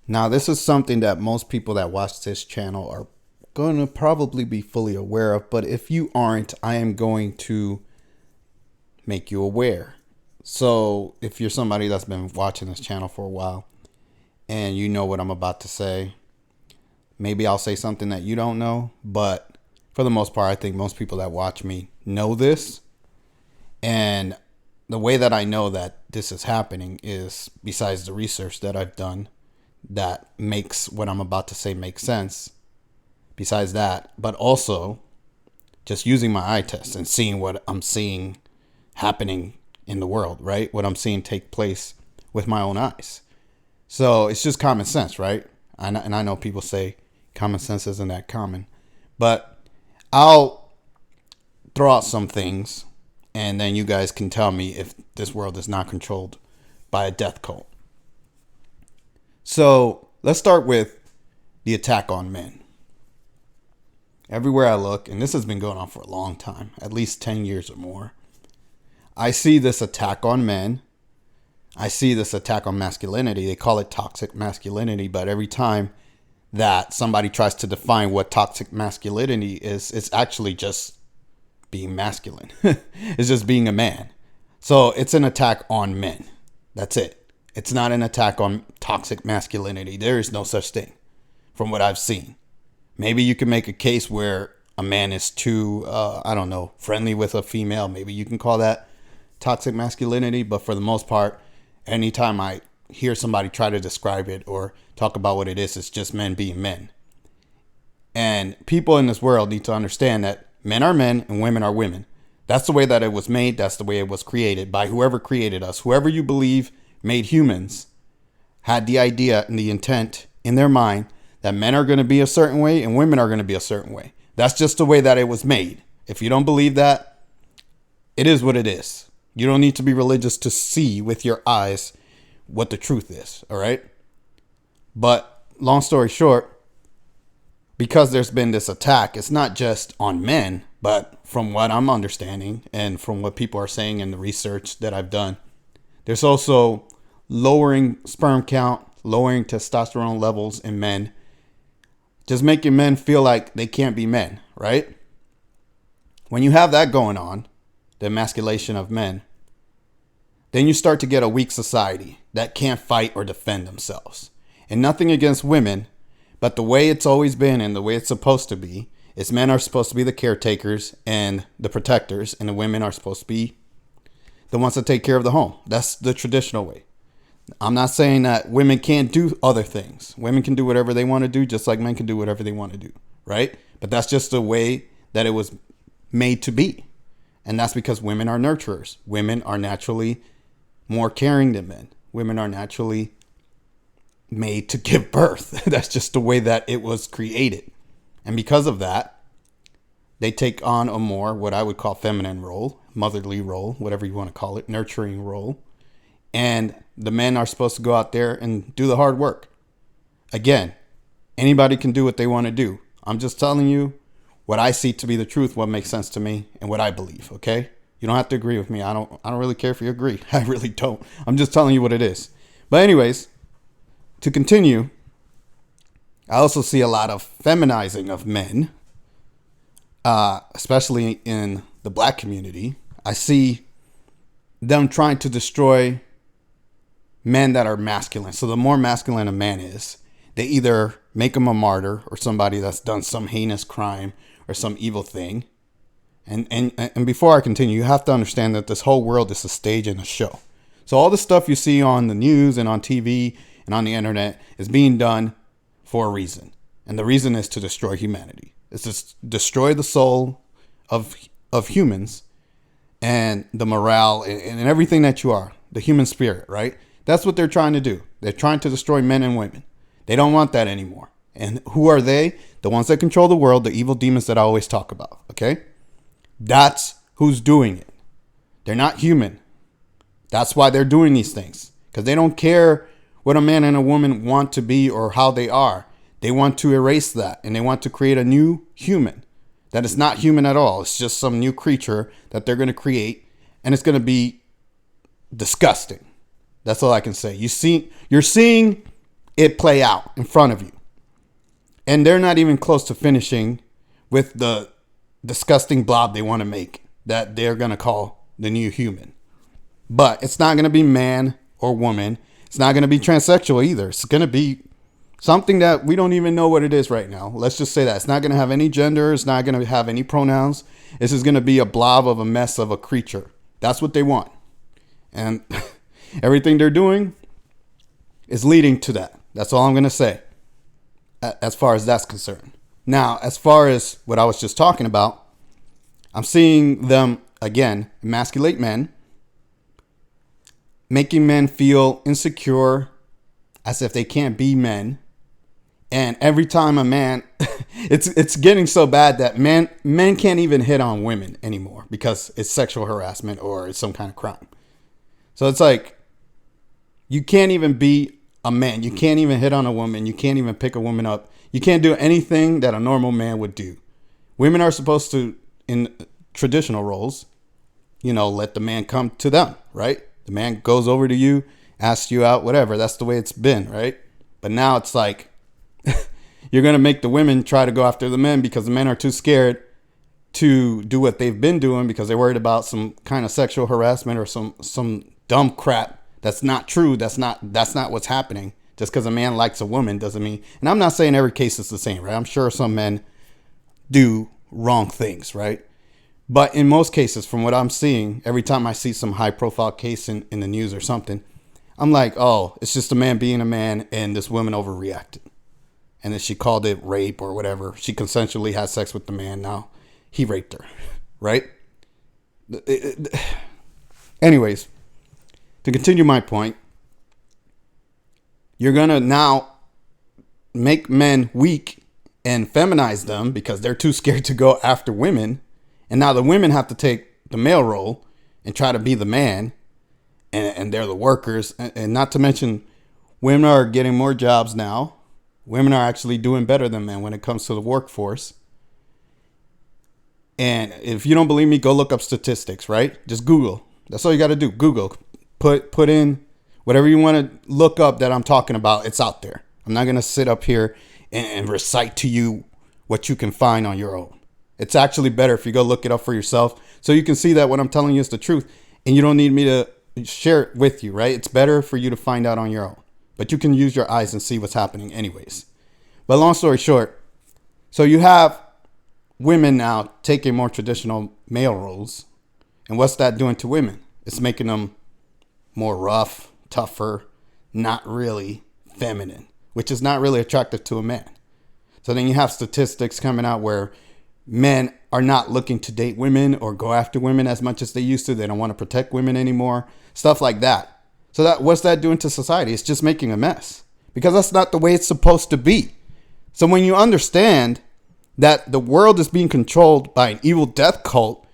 Now, this is something that most people that watch this channel are going to probably be fully aware of, but if you aren't, I am going to make you aware. So, if you're somebody that's been watching this channel for a while and you know what I'm about to say, maybe I'll say something that you don't know, but for the most part, I think most people that watch me know this. And the way that I know that this is happening is besides the research that I've done that makes what I'm about to say make sense. Besides that, but also just using my eye test and seeing what I'm seeing happening in the world, right? What I'm seeing take place with my own eyes. So it's just common sense, right? And I know people say common sense isn't that common, but I'll throw out some things and then you guys can tell me if this world is not controlled by a death cult. So let's start with the attack on men. Everywhere I look, and this has been going on for a long time, at least 10 years or more, I see this attack on men. I see this attack on masculinity. They call it toxic masculinity, but every time that somebody tries to define what toxic masculinity is, it's actually just being masculine. It's just being a man. So it's an attack on men. That's it. It's not an attack on toxic masculinity. There is no such thing from what I've seen. Maybe you can make a case where a man is too, friendly with a female. Maybe you can call that toxic masculinity. But for the most part, anytime I hear somebody try to describe it or talk about what it is, it's just men being men. And people in this world need to understand that men are men and women are women. That's the way that it was made. That's the way it was created by whoever created us. Whoever you believe made humans had the idea and the intent in their mind that men are going to be a certain way and women are going to be a certain way. That's just the way that it was made. If you don't believe that, it is what it is. You don't need to be religious to see with your eyes what the truth is. All right. But long story short, because there's been this attack, it's not just on men, but from what I'm understanding and from what people are saying in the research that I've done, there's also lowering sperm count, lowering testosterone levels in men, just making men feel like they can't be men, right? When you have that going on, the emasculation of men, then you start to get a weak society that can't fight or defend themselves. And nothing against women, but the way it's always been and the way it's supposed to be is men are supposed to be the caretakers and the protectors, and the women are supposed to be the ones that take care of the home. That's the traditional way. I'm not saying that women can't do other things. Women can do whatever they want to do, just like men can do whatever they want to do, right? But that's just the way that it was made to be. And that's because women are nurturers. Women are naturally more caring than men. Women are naturally made to give birth. That's just the way that it was created. And because of that, they take on a more, what I would call feminine role, motherly role, whatever you want to call it, nurturing role. And the men are supposed to go out there and do the hard work. Again, anybody can do what they want to do. I'm just telling you what I see to be the truth, what makes sense to me, and what I believe, okay? You don't have to agree with me. I don't really care if you agree. I really don't. I'm just telling you what it is. But anyways, to continue, I also see a lot of feminizing of men, especially in the black community. I see them trying to destroy men that are masculine. So the more masculine a man is, they either make him a martyr or somebody that's done some heinous crime or some evil thing. And before I continue, you have to understand that this whole world is a stage and a show. So all the stuff you see on the news and on TV and on the internet is being done for a reason. And the reason is to destroy humanity. It's to destroy the soul of humans and the morale and everything that you are, the human spirit, right? That's what they're trying to do. They're trying to destroy men and women. They don't want that anymore. And who are they? The ones that control the world, the evil demons that I always talk about, okay? That's who's doing it. They're not human. That's why they're doing these things. Because they don't care what a man and a woman want to be or how they are. They want to erase that. And they want to create a new human that is not human at all. It's just some new creature that they're going to create. And it's going to be disgusting. That's all I can say. You're seeing it play out in front of you. And they're not even close to finishing with the disgusting blob they want to make that they're going to call the new human. But it's not going to be man or woman. It's not going to be transsexual either. It's going to be something that we don't even know what it is right now. Let's just say that. It's not going to have any gender. It's not going to have any pronouns. This is going to be a blob of a mess of a creature. That's what they want. And everything they're doing is leading to that. That's all I'm going to say as far as that's concerned. Now, as far as what I was just talking about, I'm seeing them, again, emasculate men, making men feel insecure as if they can't be men. And every time a man, it's getting so bad that men can't even hit on women anymore because it's sexual harassment or it's some kind of crime. So it's like, you can't even be a man. You can't even hit on a woman. You can't even pick a woman up. You can't do anything that a normal man would do. Women are supposed to, in traditional roles, let the man come to them, right? The man goes over to you, asks you out, whatever. That's the way it's been, right? But now it's like, you're going to make the women try to go after the men because the men are too scared to do what they've been doing because they're worried about some kind of sexual harassment or some dumb crap that's not true. That's not what's happening. Just because a man likes a woman doesn't mean, and I'm not saying every case is the same, right? I'm sure some men do wrong things, right? But in most cases, from what I'm seeing, every time I see some high profile case in the news or something, I'm like, oh, it's just a man being a man and this woman overreacted. And then she called it rape or whatever. She consensually had sex with the man. Now he raped her, right? Anyways, to continue my point, you're going to now make men weak and feminize them because they're too scared to go after women. And now the women have to take the male role and try to be the man. And they're the workers. And not to mention, women are getting more jobs now. Women are actually doing better than men when it comes to the workforce. And if you don't believe me, go look up statistics, right? Just Google. That's all you got to do. Google. Put in whatever you want to look up that I'm talking about. It's out there. I'm not going to sit up here and recite to you what you can find on your own. It's actually better if you go look it up for yourself so you can see that what I'm telling you is the truth. And you don't need me to share it with you, right? It's better for you to find out on your own. But you can use your eyes and see what's happening anyways. But long story short, so you have women now taking more traditional male roles. And what's that doing to women? It's making them more rough, tougher, not really feminine, which is not really attractive to a man. So then you have statistics coming out where men are not looking to date women or go after women as much as they used to. They don't want to protect women anymore. Stuff like that. So what's that doing to society? It's just making a mess because that's not the way it's supposed to be. So when you understand that the world is being controlled by an evil death cult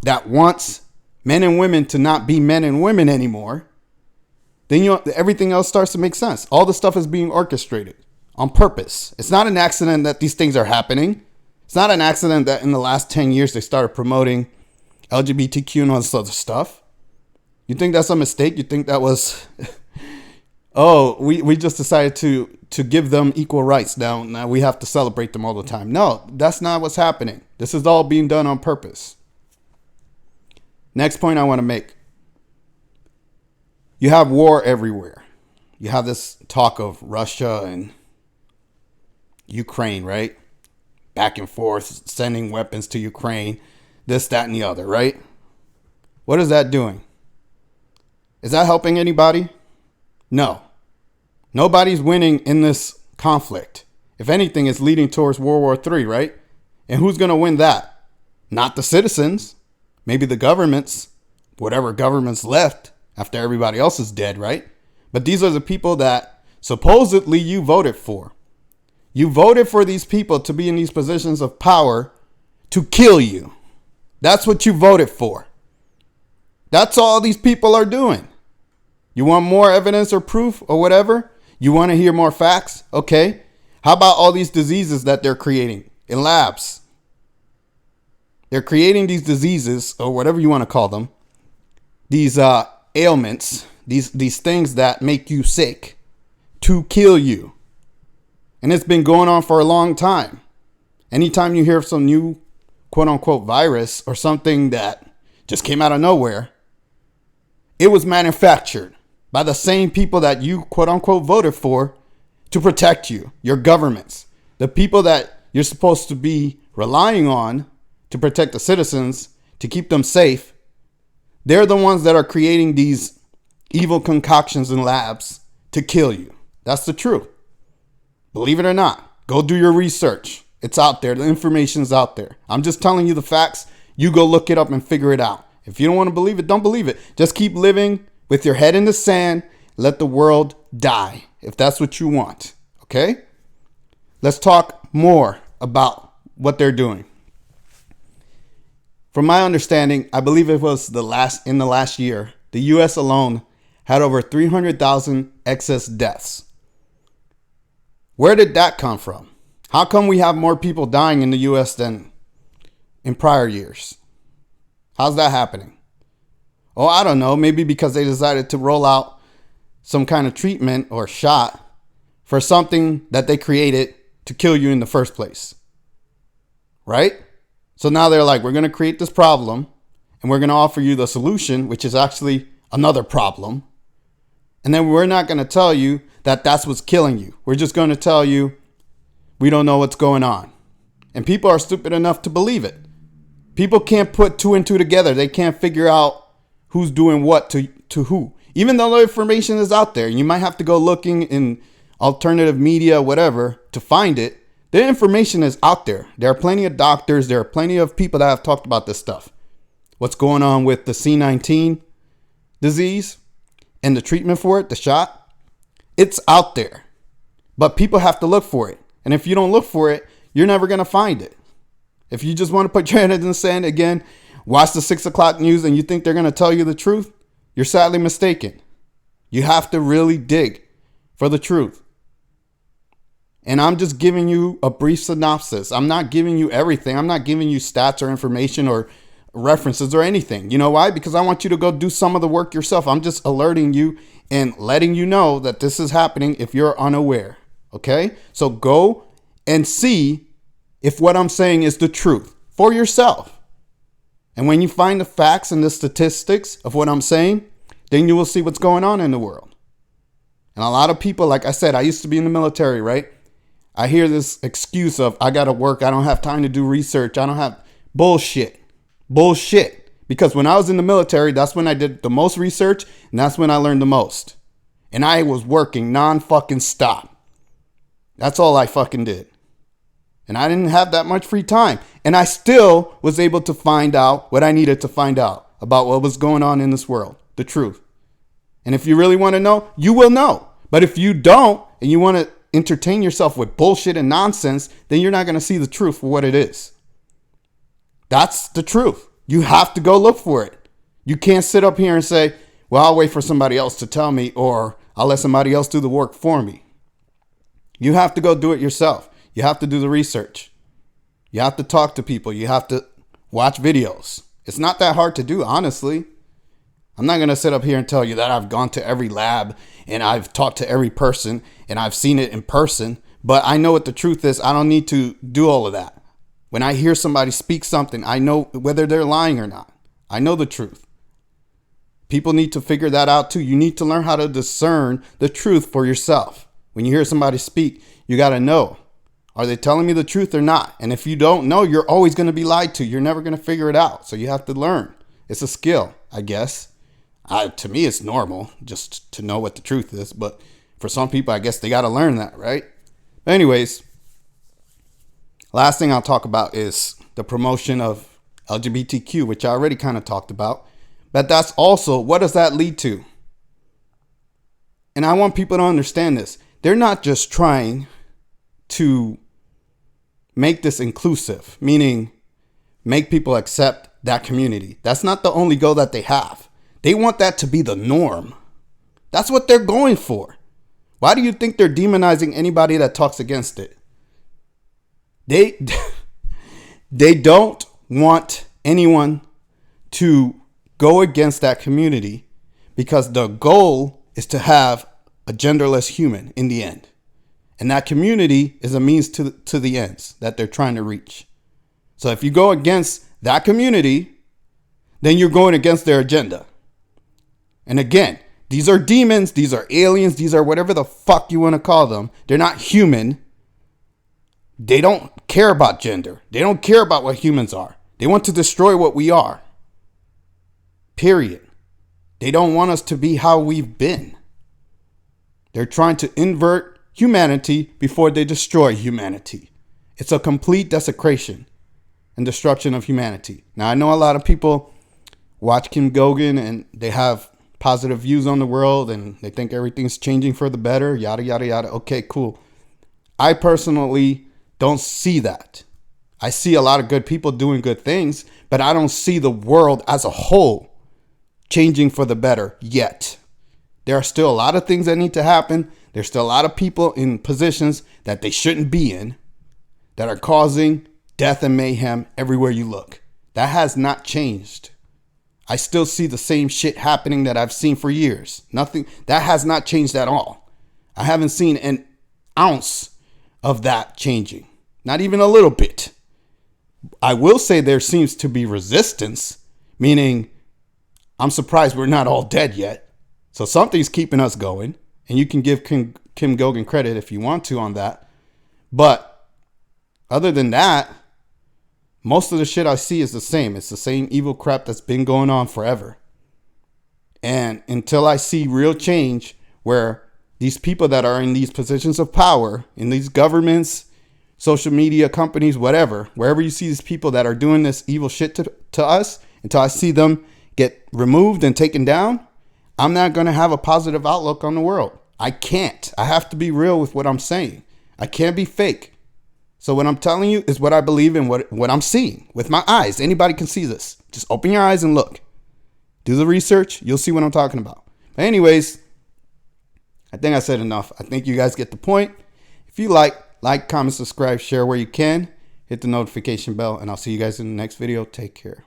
that wants men and women to not be men and women anymore, then everything else starts to make sense. All the stuff is being orchestrated on purpose. It's not an accident that these things are happening. It's not an accident that in the last 10 years they started promoting LGBTQ and all this other stuff. You think that's a mistake? You think that was, we just decided to give them equal rights. Now we have to celebrate them all the time. No, that's not what's happening. This is all being done on purpose. Next point I want to make. You have war everywhere. You have this talk of Russia and Ukraine, right? Back and forth, sending weapons to Ukraine, this, that, and the other, right? What is that doing? Is that helping anybody? No. Nobody's winning in this conflict. If anything, it's leading towards World War III, right? And who's going to win that? Not the citizens. Maybe the governments, whatever government's left after everybody else is dead, right? But these are the people that supposedly you voted for. You voted for these people to be in these positions of power to kill you. That's what you voted for. That's all these people are doing. You want more evidence or proof or whatever? You want to hear more facts? Okay. How about all these diseases that they're creating in labs? They're creating these diseases or whatever you want to call them. These ailments, these things that make you sick to kill you. And it's been going on for a long time. Anytime you hear of some new quote unquote virus or something that just came out of nowhere, it was manufactured by the same people that you quote unquote voted for to protect you, your governments, the people that you're supposed to be relying on to protect the citizens, to keep them safe. They're the ones that are creating these evil concoctions in labs to kill you. That's the truth. Believe it or not, go do your research. It's out there. The information's out there. I'm just telling you the facts. You go look it up and figure it out. If you don't want to believe it, don't believe it. Just keep living with your head in the sand. Let the world die if that's what you want. Okay? Let's talk more about what they're doing. From my understanding, I believe it was in the last year, the U.S. alone had over 300,000 excess deaths. Where did that come from? How come we have more people dying in the U.S. than in prior years? How's that happening? Oh, I don't know. Maybe because they decided to roll out some kind of treatment or shot for something that they created to kill you in the first place. Right? So now they're like, we're going to create this problem and we're going to offer you the solution, which is actually another problem. And then we're not going to tell you that that's what's killing you. We're just going to tell you we don't know what's going on. And people are stupid enough to believe it. People can't put two and two together. They can't figure out who's doing what to who. Even though the information is out there, you might have to go looking in alternative media, whatever, to find it. The information is out there. There are plenty of doctors. There are plenty of people that have talked about this stuff. What's going on with the C19 disease and the treatment for it, the shot. It's out there. But people have to look for it. And if you don't look for it, you're never going to find it. If you just want to put your head in the sand again, watch the 6 o'clock news and you think they're going to tell you the truth, you're sadly mistaken. You have to really dig for the truth. And I'm just giving you a brief synopsis. I'm not giving you everything. I'm not giving you stats or information or references or anything. You know why? Because I want you to go do some of the work yourself. I'm just alerting you and letting you know that this is happening if you're unaware. Okay? So go and see if what I'm saying is the truth for yourself. And when you find the facts and the statistics of what I'm saying, then you will see what's going on in the world. And a lot of people, like I said, I used to be in the military, right? I hear this excuse of, I got to work. I don't have time to do research. I don't have bullshit. Because when I was in the military, that's when I did the most research. And that's when I learned the most. And I was working non-fucking stop. That's all I fucking did. And I didn't have that much free time. And I still was able to find out what I needed to find out about what was going on in this world. The truth. And if you really want to know, you will know. But if you don't, and you want to entertain yourself with bullshit and nonsense, then you're not going to see the truth for what it is. That's the truth. You have to go look for it. You can't sit up here and say, well, I'll wait for somebody else to tell me, or I'll let somebody else do the work for me. You have to go do it yourself. You have to do the research. You have to talk to people. You have to watch videos. It's not that hard to do, honestly. I'm not going to sit up here and tell you that I've gone to every lab and I've talked to every person and I've seen it in person, but I know what the truth is. I don't need to do all of that. When I hear somebody speak something, I know whether they're lying or not. I know the truth. People need to figure that out too. You need to learn how to discern the truth for yourself. When you hear somebody speak, you got to know, are they telling me the truth or not? And if you don't know, you're always going to be lied to. You're never going to figure it out. So you have to learn. It's a skill, I guess. To me, it's normal just to know what the truth is. But for some people, I guess they got to learn that, right? Anyways, last thing I'll talk about is the promotion of LGBTQ, which I already kind of talked about. But that's also, what does that lead to? And I want people to understand this. They're not just trying to make this inclusive, meaning make people accept that community. That's not the only goal that they have. They want that to be the norm. That's what they're going for. Why do you think they're demonizing anybody that talks against it? They don't want anyone to go against that community because the goal is to have a genderless human in the end. And that community is a means to the ends that they're trying to reach. So if you go against that community, then you're going against their agenda. And again, these are demons, these are aliens, these are whatever the fuck you want to call them. They're not human. They don't care about gender. They don't care about what humans are. They want to destroy what we are. Period. They don't want us to be how we've been. They're trying to invert humanity before they destroy humanity. It's a complete desecration and destruction of humanity. Now, I know a lot of people watch Kim Gogan and they have positive views on the world and they think everything's changing for the better, yada, yada, yada. Okay, cool. I personally don't see that. I see a lot of good people doing good things, but I don't see the world as a whole changing for the better yet. There are still a lot of things that need to happen. There's still a lot of people in positions that they shouldn't be in that are causing death and mayhem everywhere you look. That has not changed. I still see the same shit happening that I've seen for years. Nothing, that has not changed at all. I haven't seen an ounce of that changing. Not even a little bit. I will say there seems to be resistance, meaning I'm surprised we're not all dead yet. So something's keeping us going, and you can give Kim Gogan credit if you want to on that. But other than that, most of the shit I see is the same. It's the same evil crap that's been going on forever. And until I see real change where these people that are in these positions of power, in these governments, social media companies, whatever, wherever you see these people that are doing this evil shit to us, until I see them get removed and taken down, I'm not going to have a positive outlook on the world. I can't. I have to be real with what I'm saying. I can't be fake. So what I'm telling you is what I believe in, what I'm seeing with my eyes. Anybody can see this. Just open your eyes and look. Do the research. You'll see what I'm talking about. But anyways, I think I said enough. I think you guys get the point. If you like, comment, subscribe, share where you can. Hit the notification bell, and I'll see you guys in the next video. Take care.